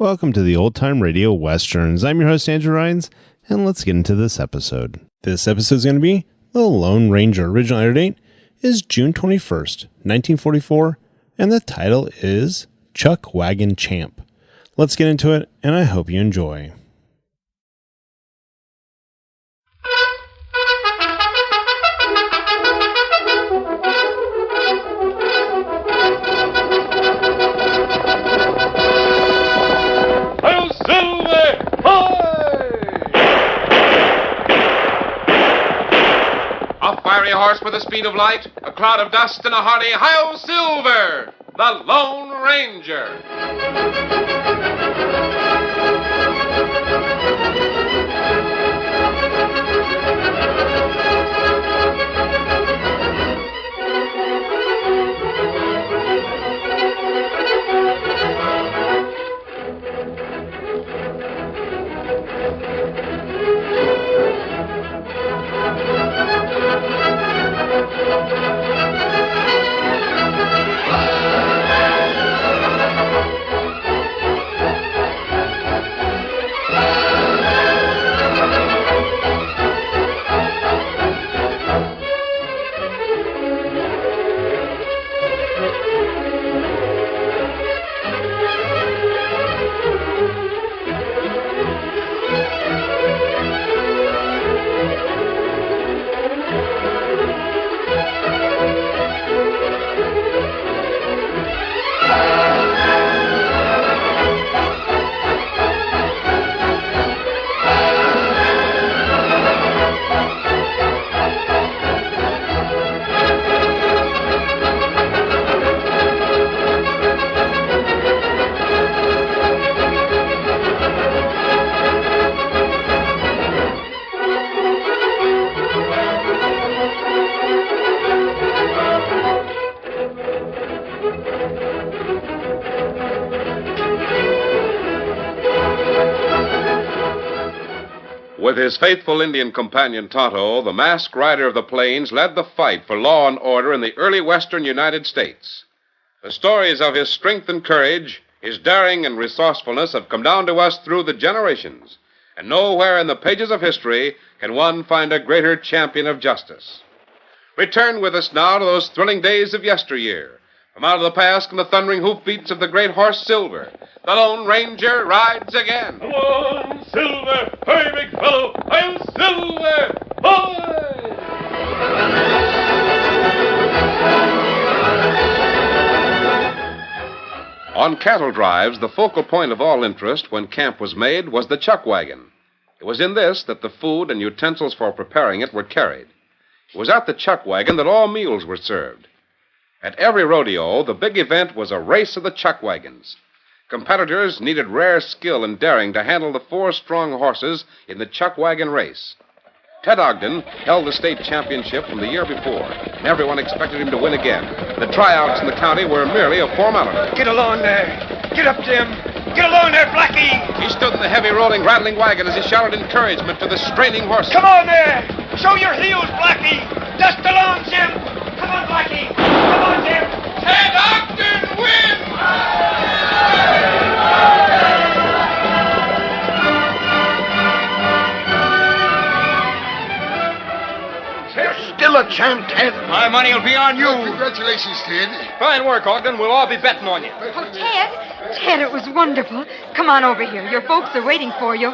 Welcome to the Old Time Radio Westerns. I'm your host, Andrew Rhynes, and let's get into this episode. This episode is going to be The Lone Ranger. Original air date is June 21st, 1944, and the title is Chuck Wagon Champ. Let's get into it, and I hope you enjoy. Horse with the speed of light, a cloud of dust, and a hearty Hi-Yo Silver, the Lone Ranger. With his faithful Indian companion Tonto, the masked rider of the plains led the fight for law and order in the early western United States. The stories of his strength and courage, his daring and resourcefulness have come down to us through the generations, and nowhere in the pages of history can one find a greater champion of justice. Return with us now to those thrilling days of yesteryear. From out of the past come the thundering hoofbeats of the great horse Silver. The Lone Ranger rides again. Come on, Silver! Hurry, big fellow! I'm Silver! Hoy! On cattle drives, the focal point of all interest when camp was made was the chuck wagon. It was in this that the food and utensils for preparing it were carried. It was at the chuck wagon that all meals were served. At every rodeo, the big event was a race of the chuck wagons. Competitors needed rare skill and daring to handle the 4 strong horses in the chuck wagon race. Ted Ogden held the state championship from the year before, and everyone expected him to win again. The tryouts in the county were merely a formality. Get along there. Get up, Jim. Get along there, Blackie. He stood in the heavy, rolling, rattling wagon as he shouted encouragement to the straining horses. Come on there. Show your heels, Blackie. Dust along, Jim. Come on, Blackie. Come on, Jim. Ted Ogden wins! Still a champ, Ted. My money will be on you. Congratulations, Ted. Fine work, Ogden. We'll all be betting on you. Oh, Ted, it was wonderful. Come on over here. Your folks are waiting for you.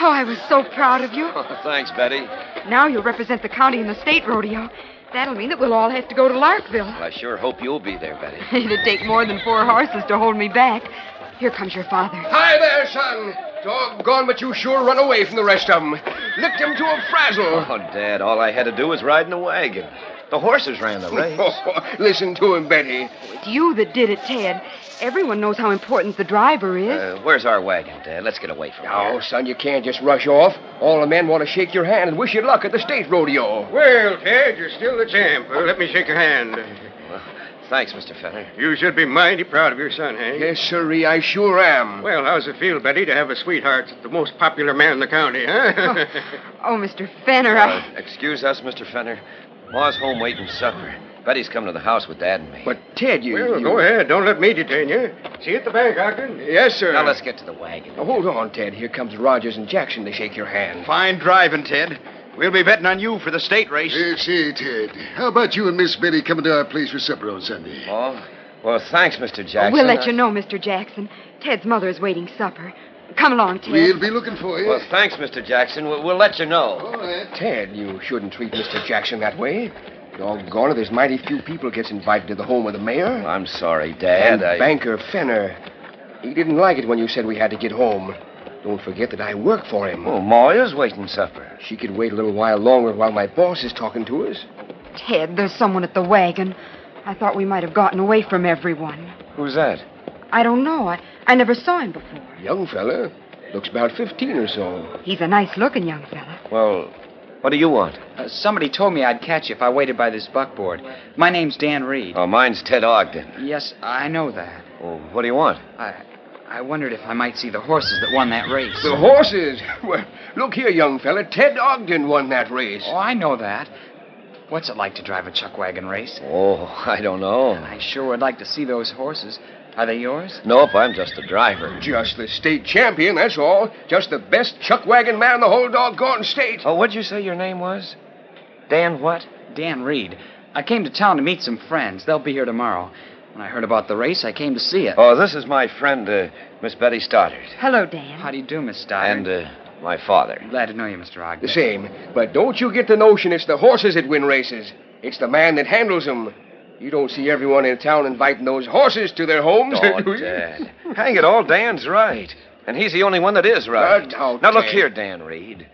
Oh, I was so proud of you. Oh, thanks, Betty. Now you'll represent the county in the state rodeo. That'll mean that we'll all have to go to Larkville. Well, I sure hope you'll be there, Betty. It'd take more than 4 horses to hold me back. Here comes your father. Hi there, son. Doggone, but you sure run away from the rest of them. Licked them to a frazzle. Oh, Dad, all I had to do was ride in a wagon. The horses ran the race. Listen to him, Betty. It's you that did it, Ted. Everyone knows how important the driver is. Where's our wagon, Dad? Let's get away from here. Oh, son, you can't just rush off. All the men want to shake your hand and wish you luck at the state rodeo. Well, Ted, you're still the champ. Let me shake your hand. Well, thanks, Mr. Fenner. You should be mighty proud of your son, eh? Yes, sirree, I sure am. Well, how's it feel, Betty, to have a sweetheart that's the most popular man in the county, huh? Oh, Mr. Fenner, Excuse us, Mr. Fenner. Ma's home waiting supper. Betty's come to the house with Dad and me. But, Ted, Well, go ahead. Don't let me detain you. See you at the bank, Ogden. Yes, sir. Now, let's get to the wagon. Now, hold on, Ted. Here comes Rogers and Jackson to shake your hand. Fine driving, Ted. We'll be betting on you for the state race. Say, Ted, how about you and Miss Betty coming to our place for supper on Sunday? Oh, well, thanks, Mr. Jackson. We'll let you know, Mr. Jackson. Ted's mother is waiting supper. Come along, Ted. We'll be looking for you. Well, thanks, Mr. Jackson. We'll let you know. All right. Ted, you shouldn't treat Mr. Jackson that way. Doggone it, there's mighty few people gets invited to the home of the mayor. I'm sorry, Dad. And Banker Fenner. He didn't like it when you said we had to get home. Don't forget that I work for him. Oh, Ma is waiting supper. She could wait a little while longer while my boss is talking to us. Ted, there's someone at the wagon. I thought we might have gotten away from everyone. Who's that? I don't know. I never saw him before. Young fella. Looks about 15 or so. He's a nice-looking young fella. Well, what do you want? Somebody told me I'd catch you if I waited by this buckboard. My name's Dan Reed. Oh, mine's Ted Ogden. Yes, I know that. Oh, what do you want? I wondered if I might see the horses that won that race. The horses? Well, look here, young fella. Ted Ogden won that race. Oh, I know that. What's it like to drive a chuck wagon race? Oh, I don't know. I sure would like to see those horses. Are they yours? Nope, I'm just the driver. Just the state champion, that's all. Just the best chuck wagon man in the whole doggone state. Oh, what'd you say your name was? Dan what? Dan Reed. I came to town to meet some friends. They'll be here tomorrow. When I heard about the race, I came to see it. Oh, this is my friend, Miss Betty Stoddard. Hello, Dan. How do you do, Miss Stoddard? And, my father. Glad to know you, Mr. Ogden. The same. But don't you get the notion it's the horses that win races. It's the man that handles them. You don't see everyone in town inviting those horses to their homes. Oh, Dad. Hang it all, Dan's right. And he's the only one that is right. Now, look Ted. here, Dan Reed.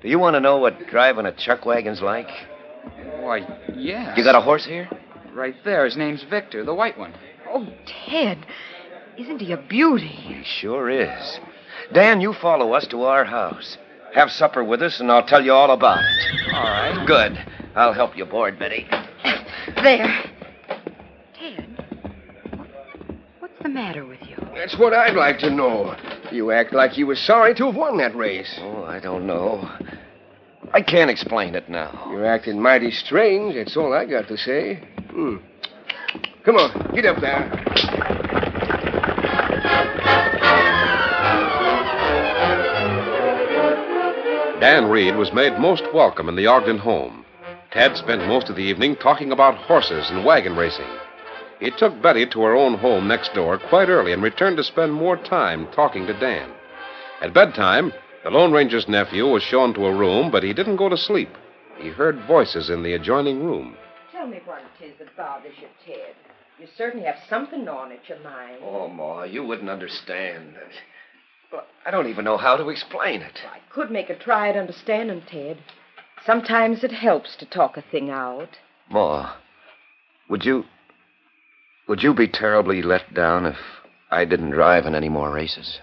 Do you want to know what driving a chuck wagon's like? Why, yes. You got a horse here? Right there. His name's Victor, the white one. Oh, Ted. Isn't he a beauty? He sure is. Dan, you follow us to our house. Have supper with us, and I'll tell you all about it. All right. Good. I'll help you aboard, Betty. There. Ted, what's the matter with you? That's what I'd like to know. You act like you were sorry to have won that race. Oh, I don't know. I can't explain it now. You're acting mighty strange. That's all I got to say. Come on, get up there. Dan Reed was made most welcome in the Ogden home. Ted spent most of the evening talking about horses and wagon racing. He took Betty to her own home next door quite early and returned to spend more time talking to Dan. At bedtime, the Lone Ranger's nephew was shown to a room, but he didn't go to sleep. He heard voices in the adjoining room. Tell me what it is that bothers you, Ted. You certainly have something on at your mind. Oh, Ma, you wouldn't understand. Well, I don't even know how to explain it. I could make a try at understanding, Ted. Sometimes it helps to talk a thing out. Ma, would you be terribly let down if I didn't drive in any more races?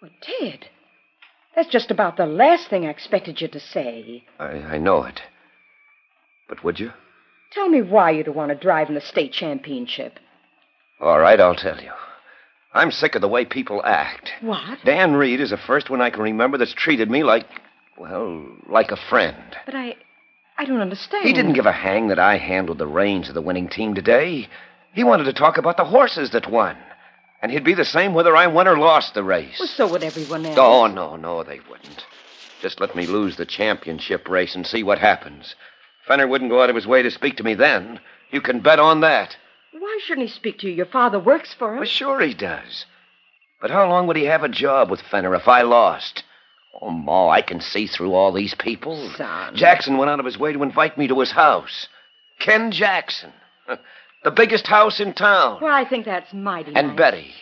Well, Ted, that's just about the last thing I expected you to say. I know it. But would you? Tell me why you don't want to drive in the state championship. All right, I'll tell you. I'm sick of the way people act. What? Dan Reed is the first one I can remember that's treated me like a friend. But I don't understand. He didn't give a hang that I handled the reins of the winning team today. He wanted to talk about the horses that won. And he'd be the same whether I won or lost the race. Well, so would everyone else. Oh, no, they wouldn't. Just let me lose the championship race and see what happens. Fenner wouldn't go out of his way to speak to me then. You can bet on that. Why shouldn't he speak to you? Your father works for him. Well, sure he does. But how long would he have a job with Fenner if I lost? Oh, Ma, I can see through all these people. Son. Jackson went out of his way to invite me to his house. Ken Jackson. The biggest house in town. Well, I think that's mighty And nice. Betty.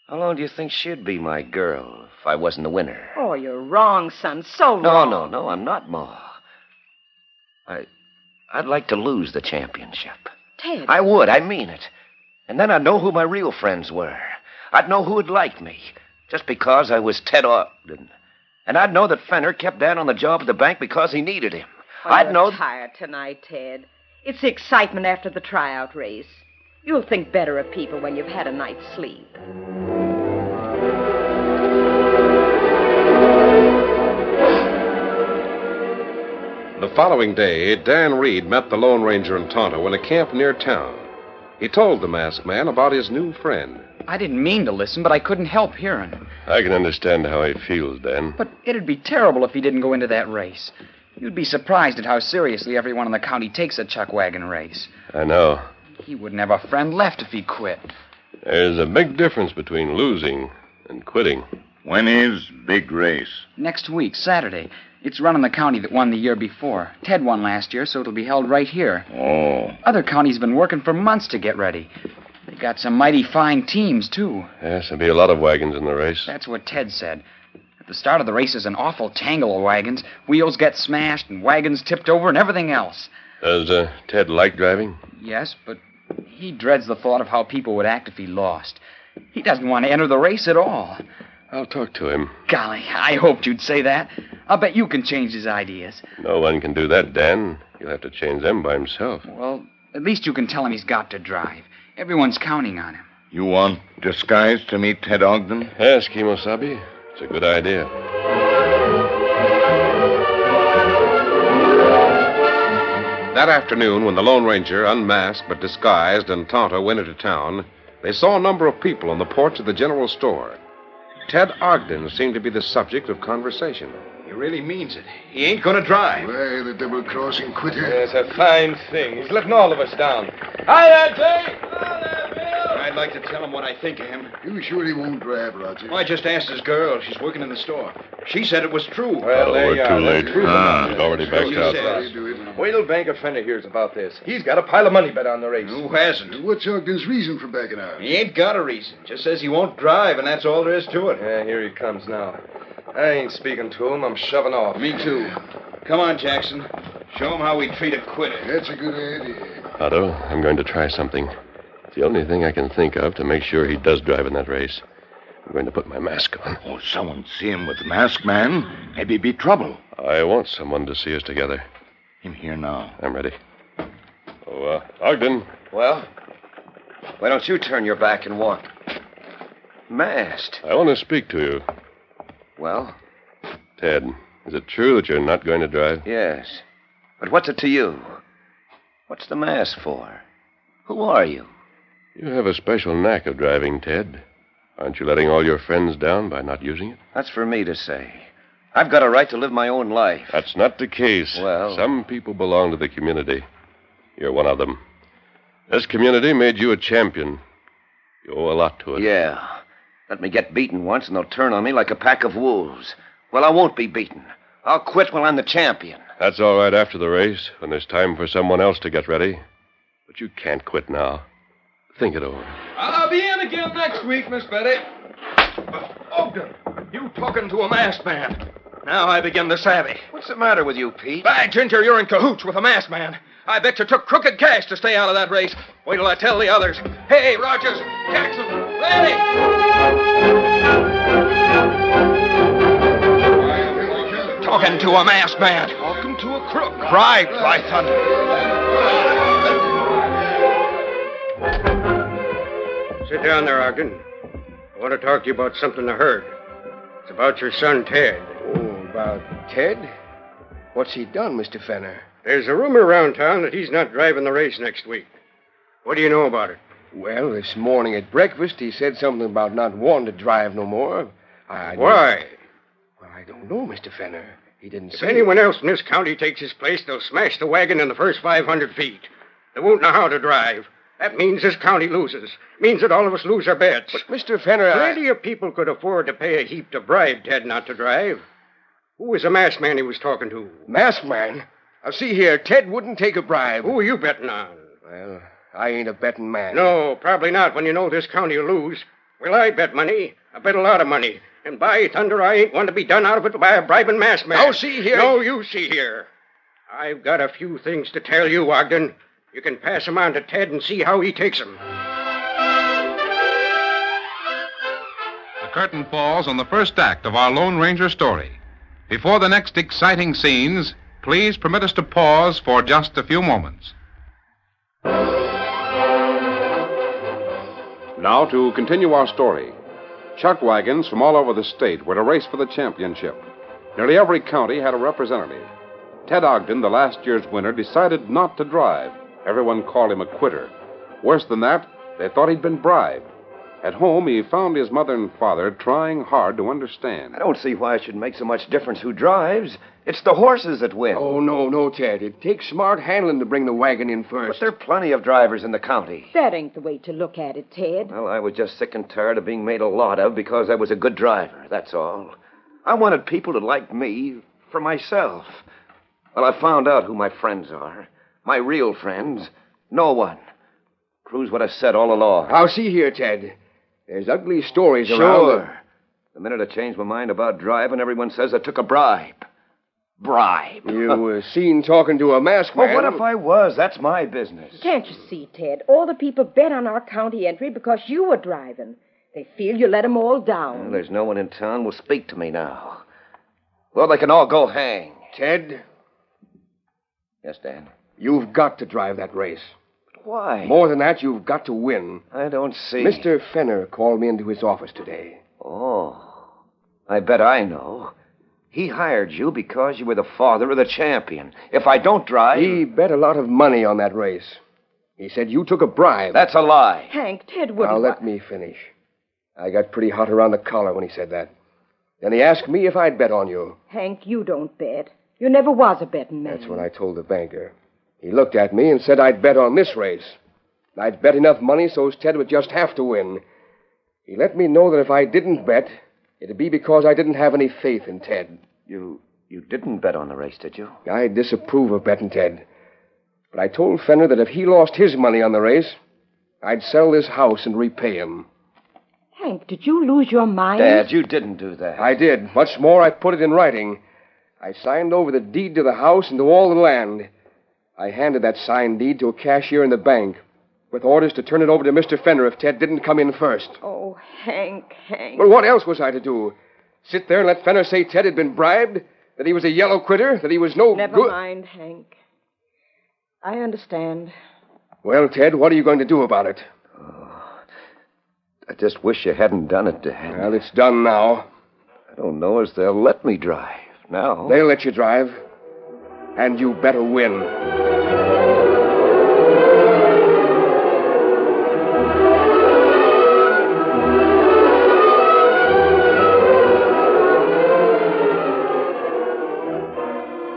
How long do you think she'd be my girl if I wasn't the winner? Oh, you're wrong, son. So wrong. No, I'm not, Ma. I'd like to lose the championship. Ted. I would, I mean it. And then I'd know who my real friends were. I'd know who'd like me, just because I was Ted Ogden. And I'd know that Fenner kept Dad on the job at the bank because he needed him. I'd know... You're tired tonight, Ted. It's the excitement after the tryout race. You'll think better of people when you've had a night's sleep. The following day, Dan Reed met the Lone Ranger and Tonto in a camp near town. He told the masked man about his new friend. I didn't mean to listen, but I couldn't help hearing. I can understand how he feels, Dan. But it'd be terrible if he didn't go into that race. You'd be surprised at how seriously everyone in the county takes a chuck wagon race. I know. He wouldn't have a friend left if he quit. There's a big difference between losing and quitting. When is big race? Next week, Saturday. It's run in the county that won the year before. Ted won last year, so it'll be held right here. Oh. Other counties have been working for months to get ready. They've got some mighty fine teams, too. Yes, there'll be a lot of wagons in the race. That's what Ted said. At the start of the race is an awful tangle of wagons. Wheels get smashed and wagons tipped over and everything else. Does Ted like driving? Yes, but he dreads the thought of how people would act if he lost. He doesn't want to enter the race at all. I'll talk to him. Golly, I hoped you'd say that. I'll bet you can change his ideas. No one can do that, Dan. He'll have to change them by himself. Well, at least you can tell him he's got to drive. Everyone's counting on him. You want disguise to meet Ted Ogden? Yes, Kimosabe. It's a good idea. That afternoon, when the Lone Ranger, unmasked but disguised, and Tonto went into town, they saw a number of people on the porch of the general store. Ted Ogden seemed to be the subject of conversation. He really means it. He ain't gonna drive. Why, the double-crossing quitter. It's a fine thing. He's letting all of us down. Hi there, Jake! I'd like to tell him what I think of him. You sure he won't drive, Roger? I just asked his girl. She's working in the store. She said it was true. Well, there you we're are. too late. Prove it. He's already backed out. Wait till Banker Fender hears about this. He's got a pile of money bet on the race. Who hasn't? What's Ogden's reason for backing out? He ain't got a reason. Just says he won't drive, and that's all there is to it. Yeah, here he comes now. I ain't speaking to him. I'm shoving off. Me too. Come on, Jackson. Show him how we treat a quitter. That's a good idea. Otto, I'm going to try something. It's the only thing I can think of to make sure he does drive in that race. I'm going to put my mask on. Oh, someone see him with the mask, man. Maybe be trouble. I want someone to see us together. Him here now. I'm ready. Oh, Ogden. Well, why don't you turn your back and walk? Masked. I want to speak to you. Well? Ted, is it true that you're not going to drive? Yes. But what's it to you? What's the mask for? Who are you? You have a special knack of driving, Ted. Aren't you letting all your friends down by not using it? That's for me to say. I've got a right to live my own life. That's not the case. Well... Some people belong to the community. You're one of them. This community made you a champion. You owe a lot to it. Yeah. Let me get beaten once and they'll turn on me like a pack of wolves. Well, I won't be beaten. I'll quit when I'm the champion. That's all right after the race, when there's time for someone else to get ready. But you can't quit now. Think it over. I'll be in again next week, Miss Betty. Ogden, you talking to a masked man. Now I begin to savvy. What's the matter with you, Pete? By Ginger, you're in cahoots with a masked man. I bet you took crooked cash to stay out of that race. Wait till I tell the others. Hey, Rogers, Jackson, ready! Talking to a masked man. Talking to a crook. Bribed, by thunder. Sit down there, Ogden. I want to talk to you about something I heard. It's about your son, Ted. Oh, about Ted? What's he done, Mr. Fenner? There's a rumor around town that he's not driving the race next week. What do you know about it? Well, this morning at breakfast, he said something about not wanting to drive no more. Why? Well, I don't know, Mr. Fenner. He didn't say... If anyone else in this county takes his place, they'll smash the wagon in the first 500 feet. They won't know how to drive. That means this county loses. Means that all of us lose our bets. But, Mr. Fenner, Plenty of people could afford to pay a heap to bribe Ted not to drive. Who was the masked man he was talking to? Masked man? Now, see here, Ted wouldn't take a bribe. Who are you betting on? Well, I ain't a betting man. No, probably not when you know this county will lose. Well, I bet money. I bet a lot of money. And by thunder, I ain't one to be done out of it by a bribing masked man. Now, see here... No, you see here. I've got a few things to tell you, Ogden. You can pass them on to Ted and see how he takes them. The curtain falls on the first act of our Lone Ranger story. Before the next exciting scenes, please permit us to pause for just a few moments. Now to continue our story. Chuck wagons from all over the state were to race for the championship. Nearly every county had a representative. Ted Ogden, the last year's winner, decided not to drive. Everyone called him a quitter. Worse than that, they thought he'd been bribed. At home, he found his mother and father trying hard to understand. I don't see why it should make so much difference who drives. It's the horses that win. Oh, no, Ted. It takes smart handling to bring the wagon in first. But there are plenty of drivers in the county. That ain't the way to look at it, Ted. Well, I was just sick and tired of being made a lot of because I was a good driver, that's all. I wanted people to like me for myself. Well, I found out who my friends are. My real friends. No one. Proves what I said all along. Now, see here, Ted. There's ugly stories around. Sure. The minute I changed my mind about driving, everyone says I took a bribe. Bribe. You were seen talking to a masked man. Well, what if I was? That's my business. Can't you see, Ted? All the people bet on our county entry because you were driving. They feel you let them all down. Well, there's no one in town will speak to me now. Well, they can all go hang. Ted? Yes, Dan? You've got to drive that race. Why? More than that, you've got to win. I don't see. Mr. Fenner called me into his office today. Oh, I bet I know. He hired you because you were the father of the champion. If I don't drive... He bet a lot of money on that race. He said you took a bribe. That's a lie. Hank, Ted wouldn't... Now, let me finish. I got pretty hot around the collar when he said that. Then he asked me if I'd bet on you. Hank, you don't bet. You never was a betting man. That's what I told the banker. He looked at me and said I'd bet on this race. I'd bet enough money so Ted would just have to win. He let me know that if I didn't bet, it'd be because I didn't have any faith in Ted. You didn't bet on the race, did you? I disapprove of betting Ted. But I told Fenner that if he lost his money on the race, I'd sell this house and repay him. Hank, did you lose your mind? Dad, you didn't do that. I did. Much more, I put it in writing. I signed over the deed to the house and to all the land. I handed that signed deed to a cashier in the bank with orders to turn it over to Mr. Fenner if Ted didn't come in first. Oh, Hank. Well, what else was I to do? Sit there and let Fenner say Ted had been bribed? That he was a yellow quitter? That he was no Never good? mind, Hank. I understand. Well, Ted, what are you going to do about it? Oh, I just wish you hadn't done it, Dad. Well, it's done now. I don't know as they'll let me drive now. They'll let you drive. And you better win.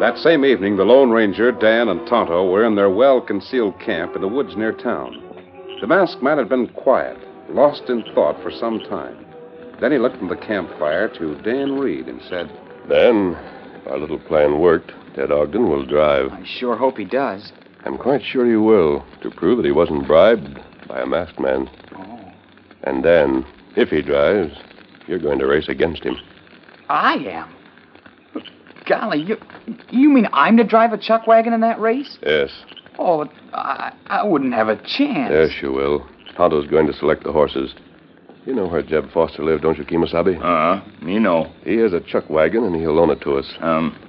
That same evening, the Lone Ranger, Dan, and Tonto were in their well-concealed camp in the woods near town. The masked man had been quiet, lost in thought for some time. Then he looked from the campfire to Dan Reed and said, Dan, if our little plan worked, Ted Ogden will drive. I sure hope he does. I'm quite sure he will, to prove that he wasn't bribed by a masked man. Oh. And Dan, if he drives, you're going to race against him. I am? Golly, you mean I'm to drive a chuck wagon in that race? Yes. Oh, I wouldn't have a chance. Yes, you will. Tonto's going to select the horses. You know where Jeb Foster lived, don't you, Kemosabe? Me know. He has a chuck wagon, and he'll loan it to us.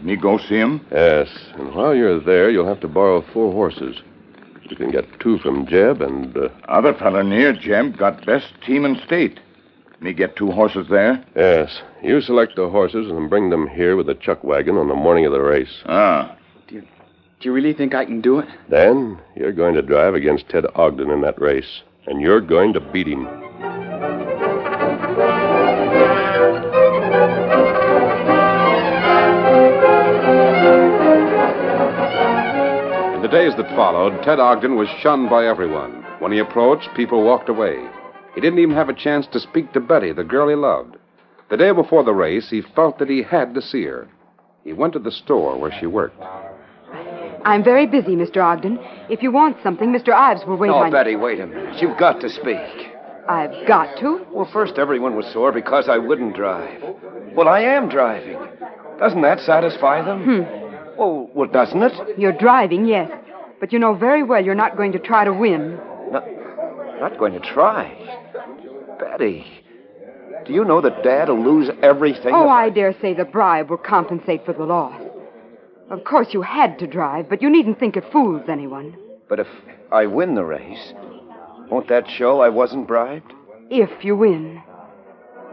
Me go see him? Yes, and while you're there, you'll have to borrow 4 horses. You can get 2 from Jeb, and... Other fella near Jeb got best team in state. Me get 2 horses there? Yes. You select the horses and bring them here with the chuck wagon on the morning of the race. Do you really think I can do it? Dan, you're going to drive against Ted Ogden in that race, and you're going to beat him. In the days that followed, Ted Ogden was shunned by everyone. When he approached, people walked away. He didn't even have a chance to speak to Betty, the girl he loved. The day before the race, he felt that he had to see her. He went to the store where she worked. I'm very busy, Mr. Ogden. If you want something, Mr. Ives will wait on you. No, Betty, wait a minute. You've got to speak. I've got to? Well, first, everyone was sore because I wouldn't drive. Well, I am driving. Doesn't that satisfy them? Well, doesn't it? You're driving, yes. But you know very well you're not going to try to win. Not going to try. Betty, do you know that Dad will lose everything? Oh, I dare say the bribe will compensate for the loss. Of course, you had to drive, but you needn't think it fools anyone. But if I win the race, won't that show I wasn't bribed? If you win.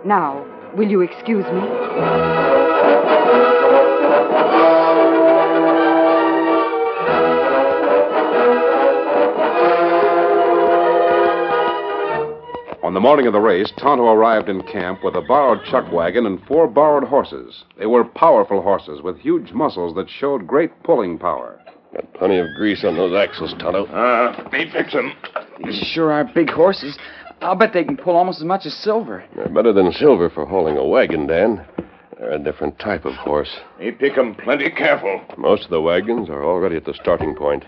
Now, will you excuse me? morning of the race, Tonto arrived in camp with a borrowed chuck wagon and 4 borrowed horses. They were powerful horses with huge muscles that showed great pulling power. Got plenty of grease on those axles, Tonto. Me fix 'em. These sure are big horses. I'll bet they can pull almost as much as Silver. They're better than Silver for hauling a wagon, Dan. They're a different type of horse. Me pick 'em plenty careful. Most of the wagons are already at the starting point.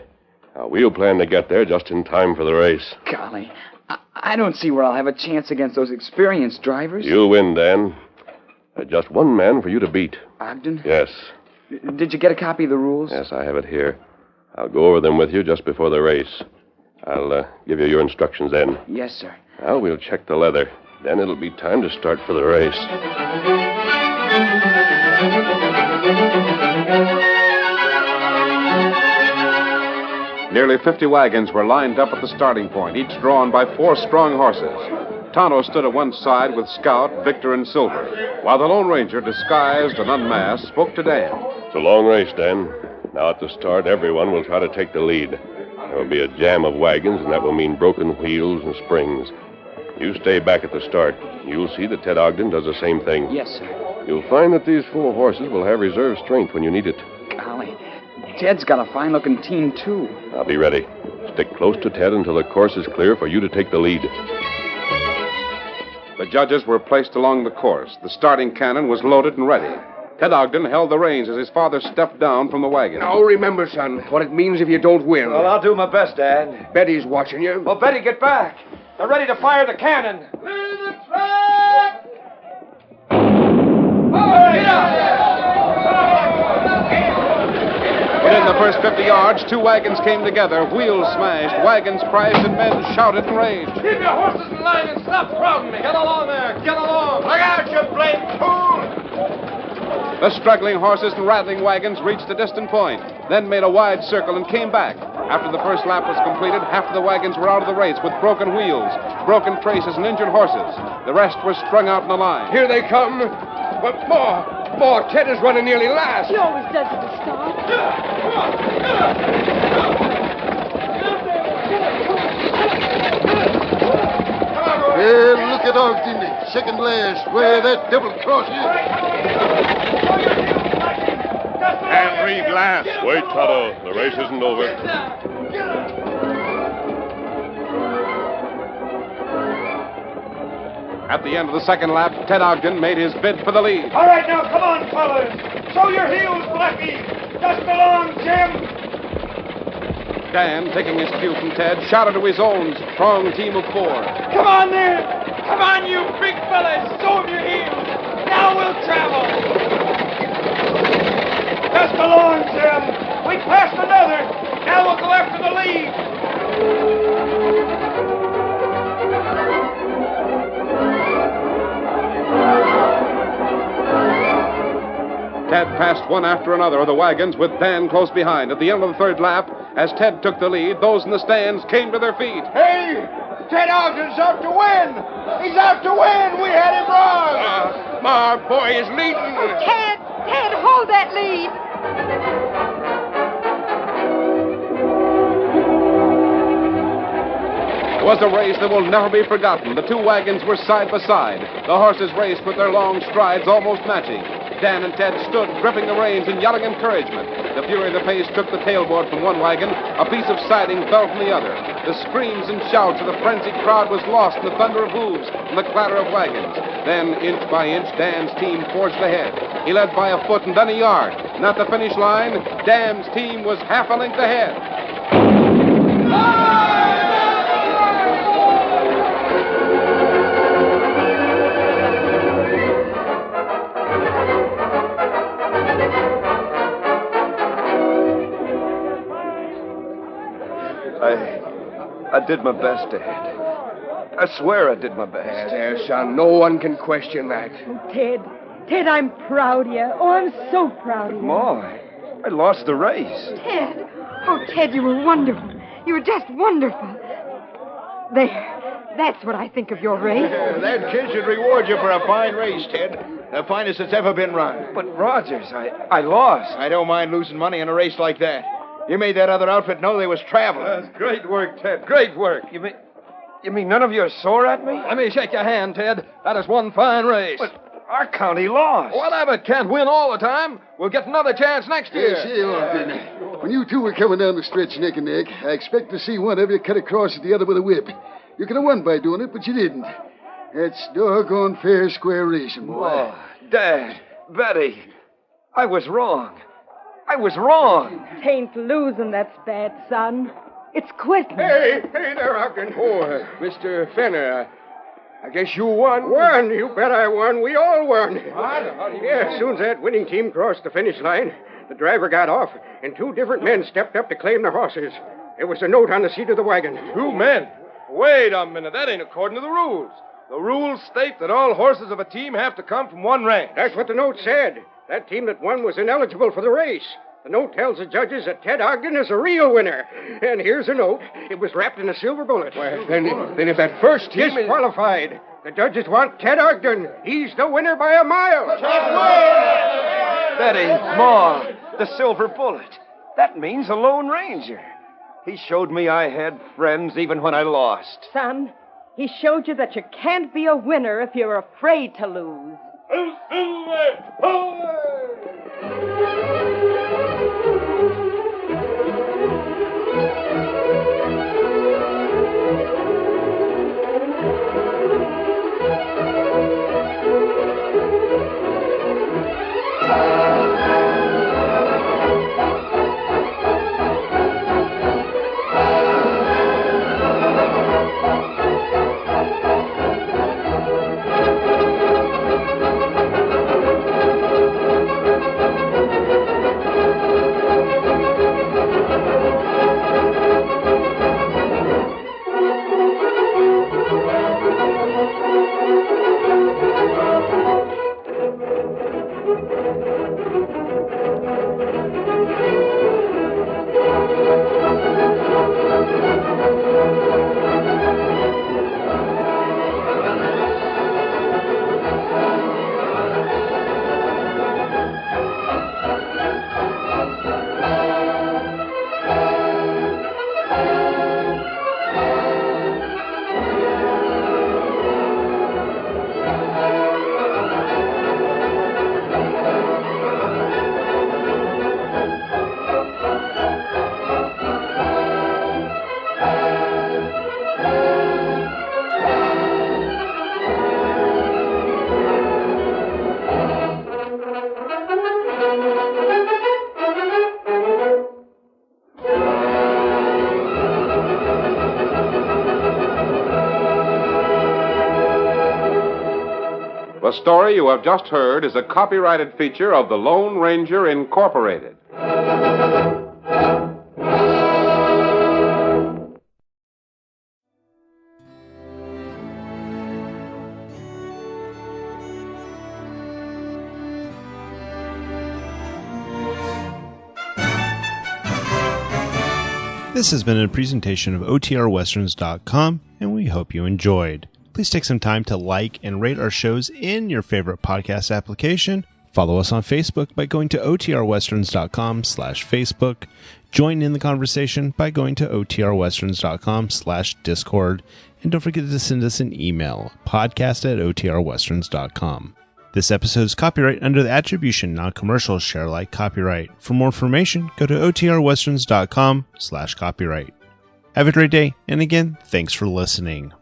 Now, we'll plan to get there just in time for the race. Golly, I don't see where I'll have a chance against those experienced drivers. You'll win, Dan. There's just one man for you to beat. Ogden? Yes. Did you get a copy of the rules? Yes, I have it here. I'll go over them with you just before the race. I'll give you your instructions then. Yes, sir. Now we'll check the leather. Then it'll be time to start for the race. Nearly 50 wagons were lined up at the starting point, each drawn by 4 strong horses. Tonto stood at one side with Scout, Victor, and Silver, while the Lone Ranger, disguised and unmasked, spoke to Dan. It's a long race, Dan. Now at the start, everyone will try to take the lead. There will be a jam of wagons, and that will mean broken wheels and springs. You stay back at the start. You'll see that Ted Ogden does the same thing. Yes, sir. You'll find that these 4 horses will have reserve strength when you need it. Golly, Ted's got a fine-looking team, too. I'll be ready. Stick close to Ted until the course is clear for you to take the lead. The judges were placed along the course. The starting cannon was loaded and ready. Ted Ogden held the reins as his father stepped down from the wagon. Now, remember, son, what it means if you don't win. Well, I'll do my best, Dad. Betty's watching you. Well, Betty, get back. They're ready to fire the cannon. Clear the track! Within the first 50 yards, 2 wagons came together, wheels smashed, wagons crashed, and men shouted and raged. Keep your horses in line and stop crowding me. Get along there. Get along. Look out, you blame fool. The struggling horses and rattling wagons reached a distant point, then made a wide circle and came back. After the first lap was completed, half of the wagons were out of the race with broken wheels, broken traces, and injured horses. The rest were strung out in a line. Here they come. But more. Ted is running nearly last. He always does at the start. Well, look at Ogden. Second last. Where that double cross is. And read last. Wait, Tonto. The race isn't over. At the end of the second lap, Ted Ogden made his bid for the lead. All right, now, come on, fellas. Show your heels, Blackie. Just along, Jim. Dan, taking his cue from Ted, shouted to his own strong team of 4. Come on there. Come on, you big fellas. Show 'em your heels. Now we'll travel. Just along, Jim. We passed another. Now we'll go after the lead. Ted passed one after another of the wagons with Dan close behind. At the end of the third lap, as Ted took the lead, those in the stands came to their feet. Hey, Ted Ogden's out to win. He's out to win. We had him wrong. My boy is leading. Ted, hold that lead. It was a race that will never be forgotten. The 2 wagons were side by side. The horses raced with their long strides almost matching. Dan and Ted stood, gripping the reins and yelling encouragement. The fury of the pace took the tailboard from one wagon. A piece of siding fell from the other. The screams and shouts of the frenzied crowd was lost in the thunder of hooves and the clatter of wagons. Then, inch by inch, Dan's team forged ahead. He led by a foot and then a yard. And at the finish line, Dan's team was half a length ahead. I did my best, Dad. I swear I did my best. There, son. No one can question that. Ted, I'm proud of you. Oh, I'm so proud of you. Ma, I lost the race. Ted. Oh, Ted, you were wonderful. You were just wonderful. There. That's what I think of your race. That kid should reward you for a fine race, Ted. The finest that's ever been run. But, Rogers, I lost. I don't mind losing money in a race like that. You made that other outfit know they was traveling. That's great work, Ted. Great work. You mean none of you are sore at me? Let me shake your hand, Ted. That is one fine race. But our county lost. Whatever, can't win all the time. We'll get another chance next year. Yes, you are. When you two were coming down the stretch neck and neck, I expect to see one of you cut across at the other with a whip. You could have won by doing it, but you didn't. That's doggone fair, square racing, boy. Oh, Dad, Betty, I was wrong. I was wrong. Tain't losing that's bad, son. It's quitting. Hey there, Ogden. Oh, Mr. Fenner, I guess you won. Won? You bet I won. We all won. Yeah, as soon as that winning team crossed the finish line, the driver got off, and two different men stepped up to claim their horses. There was a note on the seat of the wagon. 2 men? Wait a minute. That ain't according to the rules. The rules state that all horses of a team have to come from one ranch. That's what the note said. That team that won was ineligible for the race. The note tells the judges that Ted Ogden is a real winner. And here's a note. It was wrapped in a silver bullet. Well, then if that first team disqualified, the judges want Ted Ogden. He's the winner by a mile. Betty, Ma, the silver bullet. That means a Lone Ranger. He showed me I had friends even when I lost. Son, he showed you that you can't be a winner if you're afraid to lose. The story you have just heard is a copyrighted feature of the Lone Ranger Incorporated. This has been a presentation of OTRWesterns.com, and we hope you enjoyed. Please take some time to like and rate our shows in your favorite podcast application. Follow us on Facebook by going to OTRWesterns.com/Facebook. Join in the conversation by going to OTRWesterns.com/Discord. And don't forget to send us an email, podcast@OTRWesterns.com. This episode is copyright under the Attribution Non-Commercial Share Alike copyright. For more information, go to OTRWesterns.com/copyright. Have a great day, and again, thanks for listening.